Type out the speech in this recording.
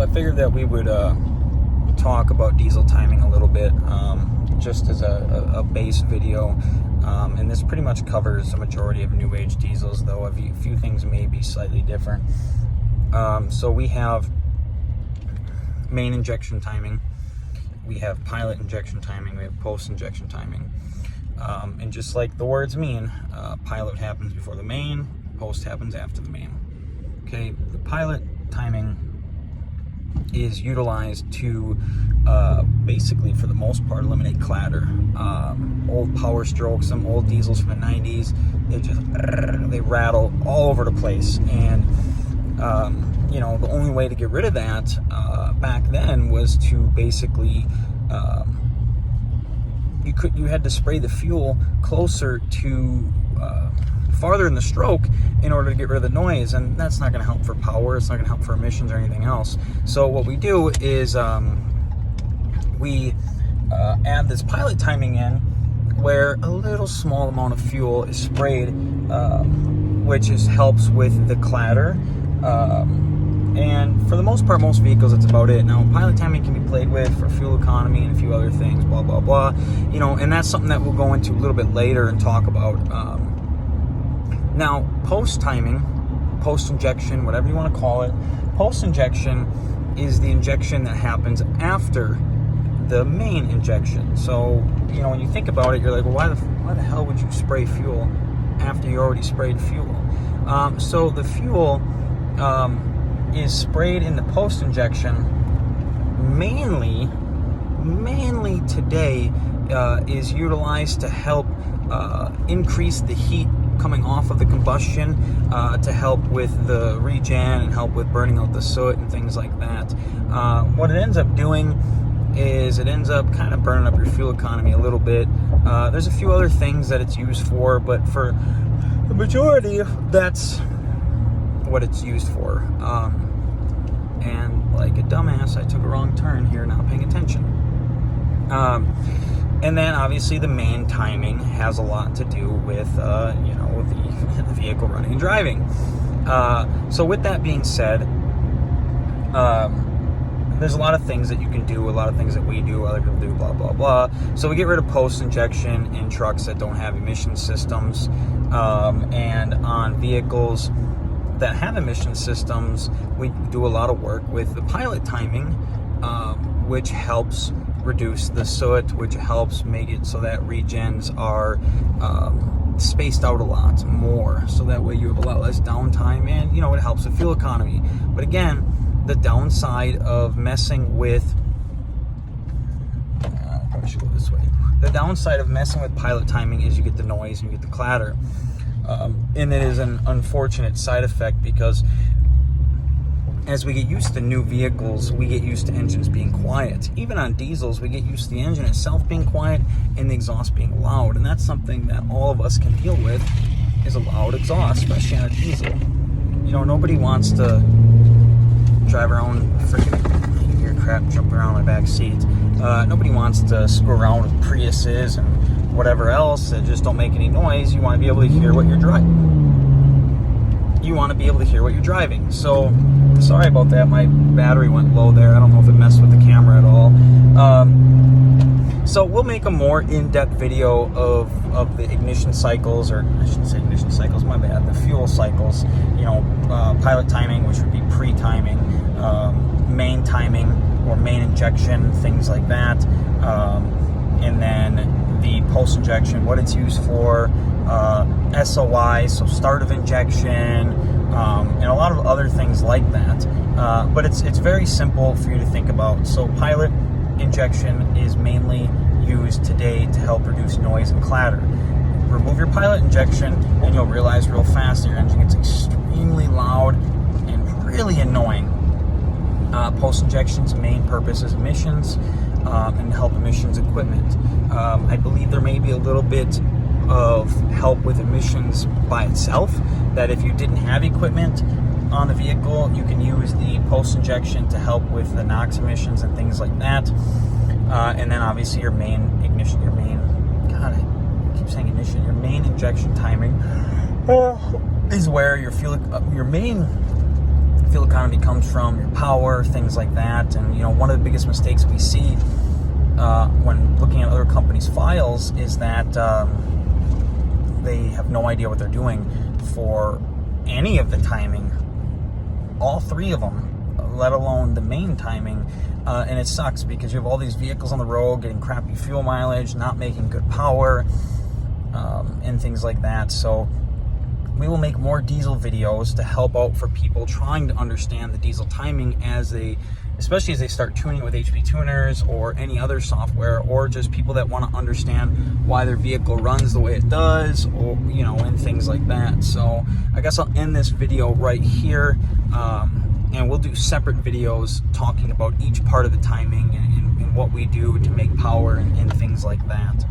So I figured that we would talk about diesel timing a little bit, just as a base video. And this pretty much covers the majority of new age diesels, though a few things may be slightly different. So we have main injection timing, we have pilot injection timing, we have post injection timing. And just like the words mean, pilot happens before the main, post happens after the main. Okay, the pilot timing is utilized to basically, for the most part, eliminate clatter. Old Power Strokes, some old diesels from the 90s, they rattle all over the place. And you know, the only way to get rid of that back then was to basically you had to spray the fuel closer to farther in the stroke in order to get rid of the noise, and that's not going to help for power, it's not going to help for emissions or anything else. So what we do is we add this pilot timing in, where a little small amount of fuel is sprayed, which helps with the clatter. And for the most part, most vehicles, that's about it. Now, pilot timing can be played with for fuel economy and a few other things, blah, blah, blah. You know, and that's something that we'll go into a little bit later and talk about. Now, post timing, post injection, whatever you want to call it, post injection is the injection that happens after the main injection. So, you know, when you think about it, you're like, well, why the hell would you spray fuel after you already sprayed fuel? So the fuel is sprayed in the post injection mainly today is utilized to help increase the heat coming off of the combustion, to help with the regen and help with burning out the soot and things like that. What it ends up doing is it ends up kind of burning up your fuel economy a little bit. There's a few other things that it's used for, but for the majority, that's what it's used for. And like a dumbass, I took a wrong turn here, not paying attention. And then obviously the main timing has a lot to do with, you know, the vehicle running and driving. So with that being said, there's a lot of things that you can do, a lot of things that we do, other people do, blah, blah, blah. So we get rid of post-injection in trucks that don't have emission systems. And on vehicles that have emission systems, we do a lot of work with the pilot timing, which helps reduce the soot, which helps make it so that regens are spaced out a lot more. So that way you have a lot less downtime, and, you know, it helps with fuel economy. But again, the downside of messing with probably should go this way. The downside of messing with pilot timing is you get the noise and you get the clatter, and it is an unfortunate side effect, because as we get used to new vehicles, we get used to engines being quiet. Even on diesels, we get used to the engine itself being quiet and the exhaust being loud, and that's something that all of us can deal with, is a loud exhaust, especially on a diesel. You know, nobody wants to drive around freaking hear crap jumping around my back seat. Nobody wants to screw around with Priuses and whatever else that just don't make any noise. You want to be able to hear what you're driving. So, sorry about that. My battery went low there. I don't know if it messed with the camera at all. So we'll make a more in-depth video of the ignition cycles, or I shouldn't say ignition cycles, my bad, the fuel cycles. You know, pilot timing, which would be pre-timing, main timing or main injection, things like that, and then the post-injection, what it's used for, SOI, so start of injection, and a lot of other things like that. But it's very simple for you to think about. So pilot injection is mainly used today to help reduce noise and clatter. Remove your pilot injection and you'll realize real fast that your engine gets extremely loud and really annoying. Post-injection's main purpose is emissions, and help emissions equipment. I believe there may be a little bit of help with emissions by itself, that if you didn't have equipment on the vehicle, you can use the post-injection to help with the NOx emissions and things like that. And then obviously your main injection timing is where your main fuel autonomy comes from, your power, things like that. And you know, one of the biggest mistakes we see when looking at other companies' files is that they have no idea what they're doing for any of the timing, all three of them, let alone the main timing. And it sucks because you have all these vehicles on the road getting crappy fuel mileage, not making good power, and things like that. So we will make more diesel videos to help out for people trying to understand the diesel timing especially as they start tuning with HP tuners or any other software, or just people that want to understand why their vehicle runs the way it does, or you know, and things like that. So I guess I'll end this video right here, and we'll do separate videos talking about each part of the timing and what we do to make power and things like that.